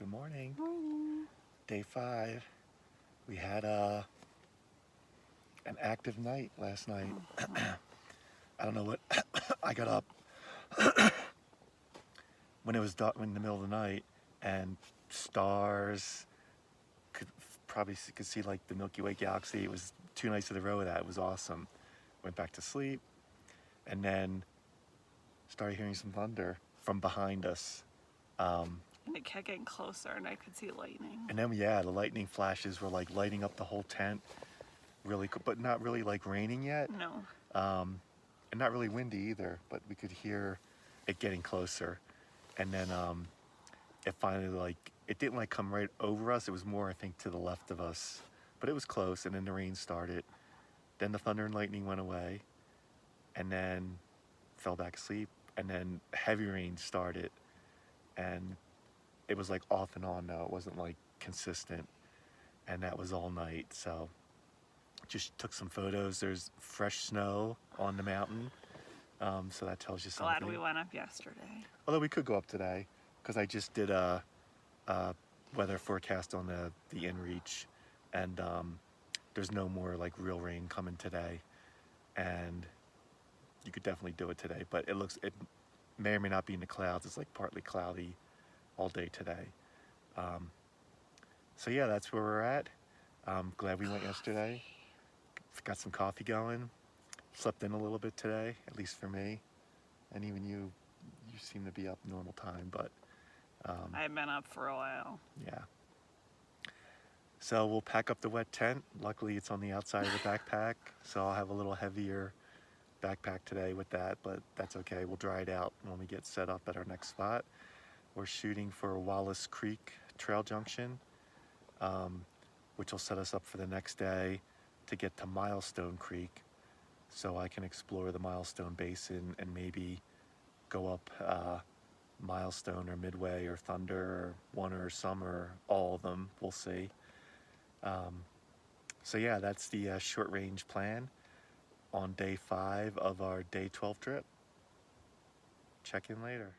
Good morning. Morning. Day 5. We had an active night last night. I don't know what I got up when it was dark in the middle of the night, and stars could see like the Milky Way galaxy. It was 2 nights in a row of that. It was awesome. Went back to sleep, and then started hearing some thunder from behind us. And it kept getting closer, and I could see lightning. And then yeah, the lightning flashes were like lighting up the whole tent, really cool, but not really like raining yet. No. And not really windy either, but we could hear it getting closer. And then it finally it didn't like come right over us. It was more, I think, to the left of us, but it was close. And then the rain started. Then the thunder and lightning went away, and then fell back asleep. And then heavy rain started, and it was like off and on though. It wasn't like consistent, and that was all night. So just took some photos. There's fresh snow on the mountain. So that tells you something. Glad we went up yesterday. Although we could go up today, because I just did a weather forecast on the InReach, and there's no more like real rain coming today, and you could definitely do it today. But it may or may not be in the clouds. It's like partly cloudy all day today. So yeah, that's where we're at. Glad we went yesterday. Got some coffee going. Slept in a little bit today, at least for me, and even you seem to be up normal time, but I had been up for a while. yeah. So we'll pack up the wet tent. Luckily it's on the outside of the backpack, so I'll have a little heavier backpack today with that, but that's okay. We'll dry it out when we get set up at our next spot. We're shooting for Wallace Creek Trail Junction, which will set us up for the next day to get to Milestone Creek, so I can explore the Milestone Basin and maybe go up Milestone or Midway or Thunder or one or some or all of them. We'll see. So yeah, that's the short range plan on day 5 of our day 12 trip. Check in later.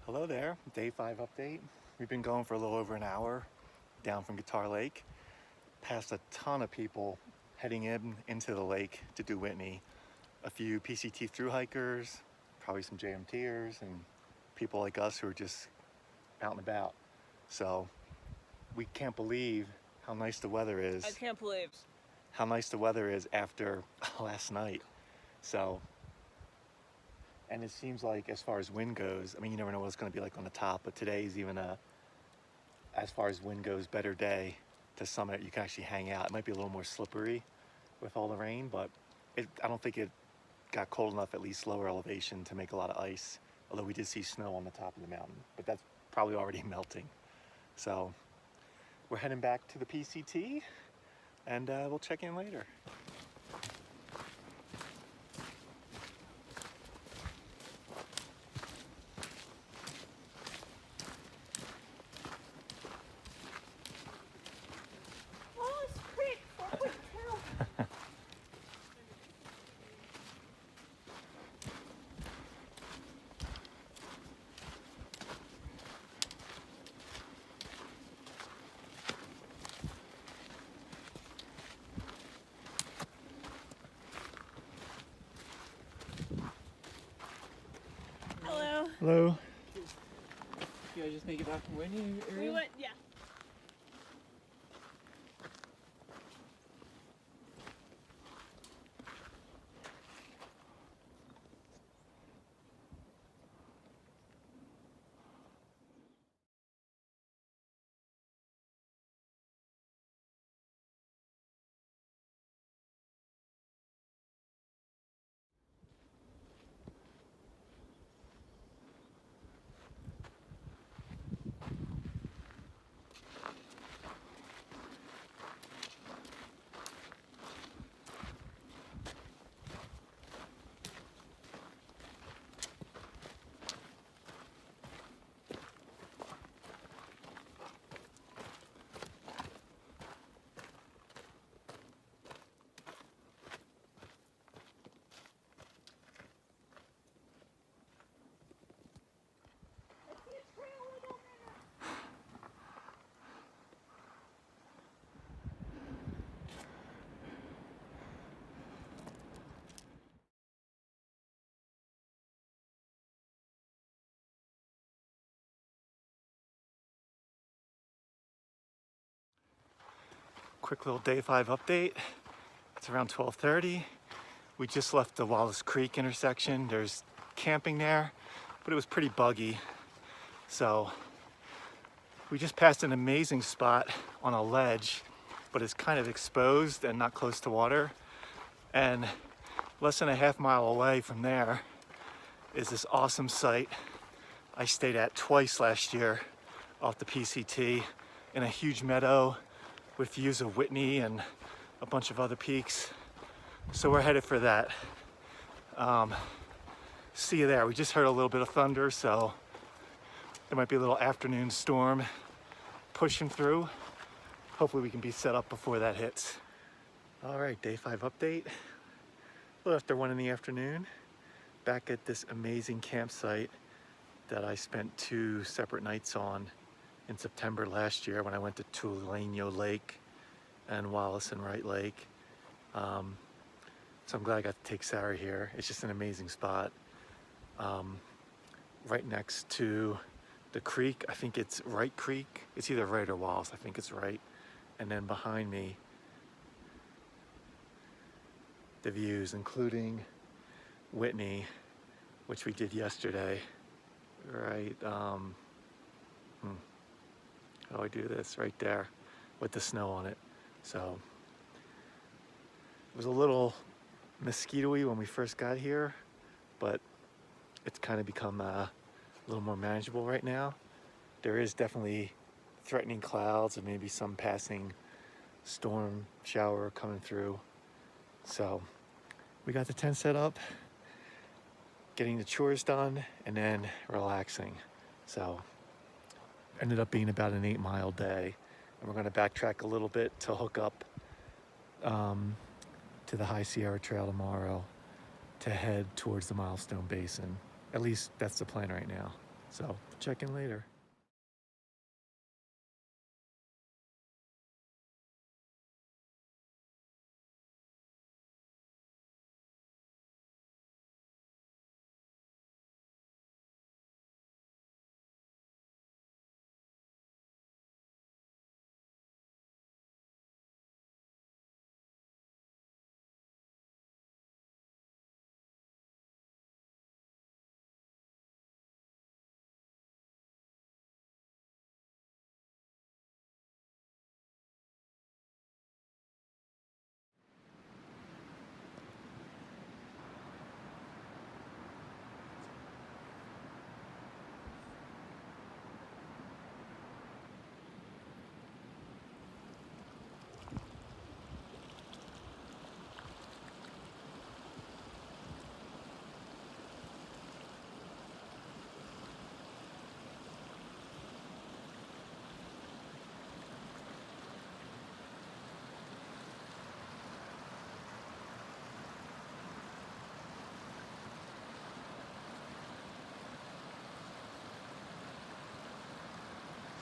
Hello there, day 5 update. We've been going for a little over an hour down from Guitar Lake, past a ton of people heading into the lake to do Whitney. A few PCT thru hikers, probably some JMTers, and people like us who are just out and about. So we can't believe how nice the weather is. I can't believe. How nice the weather is after last night. So, and it seems like as far as wind goes, I mean, you never know what it's going to be like on the top, but today's even as far as wind goes, better day to summit. You can actually hang out. It might be a little more slippery with all the rain, but I don't think it got cold enough, at least lower elevation, to make a lot of ice. Although we did see snow on the top of the mountain, but that's probably already melting. So we're heading back to the PCT, and we'll check in later. Wallace Creek 4.2. Hello. Hello. You guys just make it back from Whitney area? We went, yeah. Quick little day 5 update. It's around 12:30. We just left the Wallace Creek intersection. There's camping there, but it was pretty buggy. So we just passed an amazing spot on a ledge, but it's kind of exposed and not close to water. And less than a half mile away from there is this awesome site I stayed at twice last year off the PCT in a huge meadow with views of Whitney and a bunch of other peaks. So we're headed for that. See you there. We just heard a little bit of thunder, so there might be a little afternoon storm pushing through. Hopefully we can be set up before that hits. All right, day 5 update. A little after 1 in the afternoon, back at this amazing campsite that I spent 2 separate nights on in September last year when I went to Tuleño Lake and Wallace and Wright Lake. So I'm glad I got to take Sarah here. It's just an amazing spot. Right next to the creek, I think it's Wright Creek. It's either Wright or Wallace, I think it's Wright. And then behind me, the views, including Whitney, which we did yesterday. Right, how do I do this? Right there with the snow on it. So it was a little mosquito-y when we first got here, but it's kind of become a little more manageable right now. There is definitely threatening clouds and maybe some passing storm shower coming through. So we got the tent set up, getting the chores done, and then relaxing. So ended up being about an 8-mile day, and we're going to backtrack a little bit to hook up to the High Sierra Trail tomorrow to head towards the Milestone Basin. At least that's the plan right now. So check in later.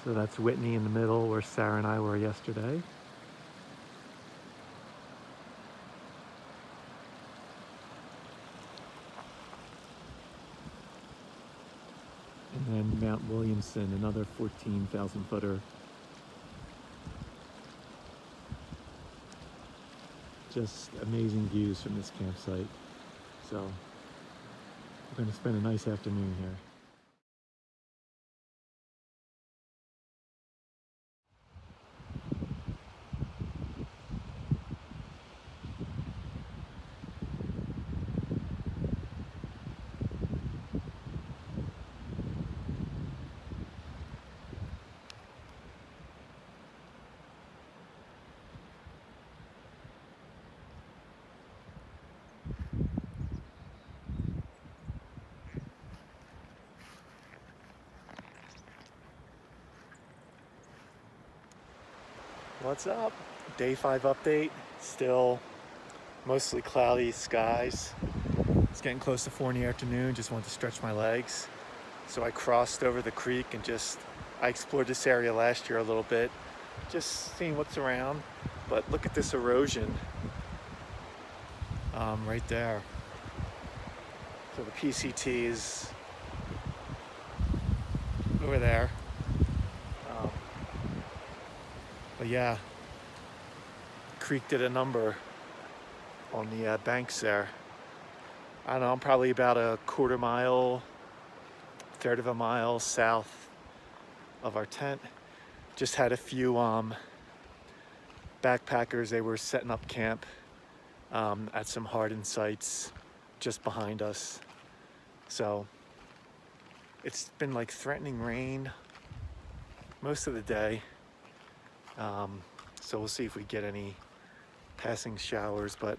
So that's Whitney in the middle where Sarah and I were yesterday. And then Mount Williamson, another 14,000 footer. Just amazing views from this campsite. So we're going to spend a nice afternoon here. What's up? Day 5 update. Still mostly cloudy skies. It's getting close to 4 in the afternoon. Just wanted to stretch my legs. So I crossed over the creek and I explored this area last year a little bit. Just seeing what's around. But look at this erosion right there. So the PCT is over there. But yeah, creek did a number on the banks there. I don't know, I'm probably about a quarter mile, third of a mile south of our tent. Just had a few backpackers. They were setting up camp at some hardened sites just behind us. So it's been like threatening rain most of the day. So we'll see if we get any passing showers, but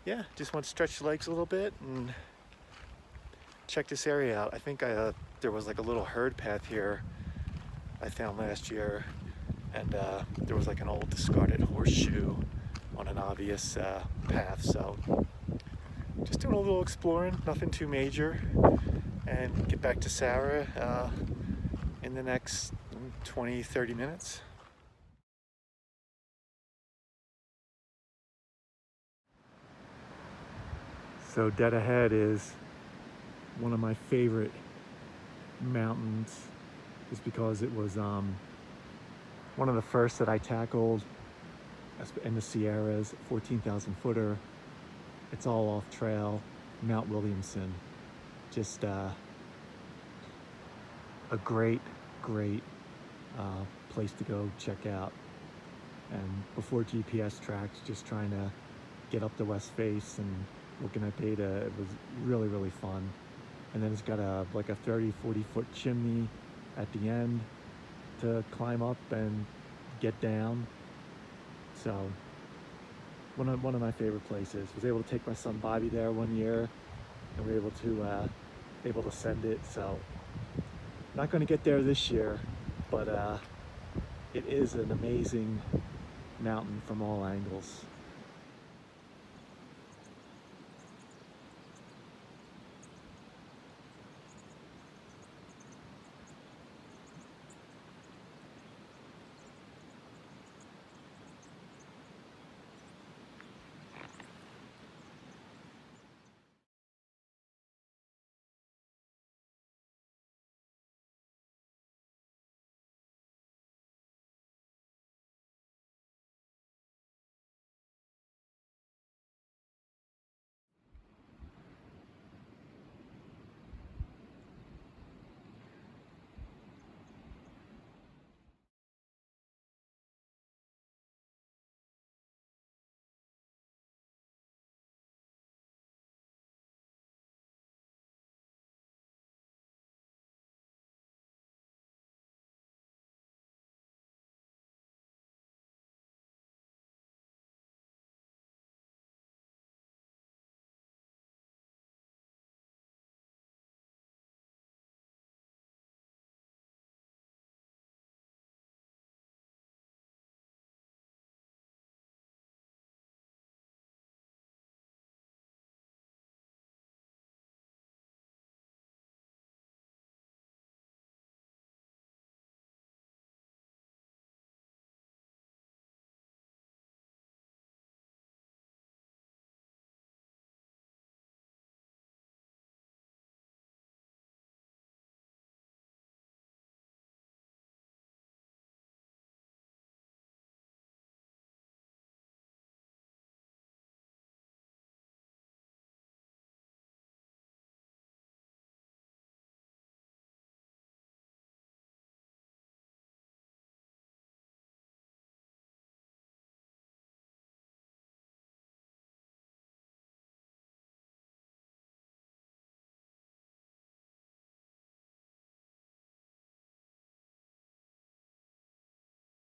yeah, just want to stretch the legs a little bit and check this area out. I think there was like a little herd path here I found last year, and there was like an old discarded horseshoe on an obvious path. So just doing a little exploring, nothing too major, and get back to Sarah in the next 20-30 minutes. So dead ahead is one of my favorite mountains, just because it was one of the first that I tackled in the Sierras, 14,000 footer. It's all off trail, Mount Williamson. Just a great place to go check out. And before GPS tracks, just trying to get up the west face and looking at data, it was really fun. And then it's got like a 30-40 foot chimney at the end to climb up and get down. So one of my favorite places. Was able to take my son Bobby there one year, and we were able to send it. So not going to get there this year, but it is an amazing mountain from all angles.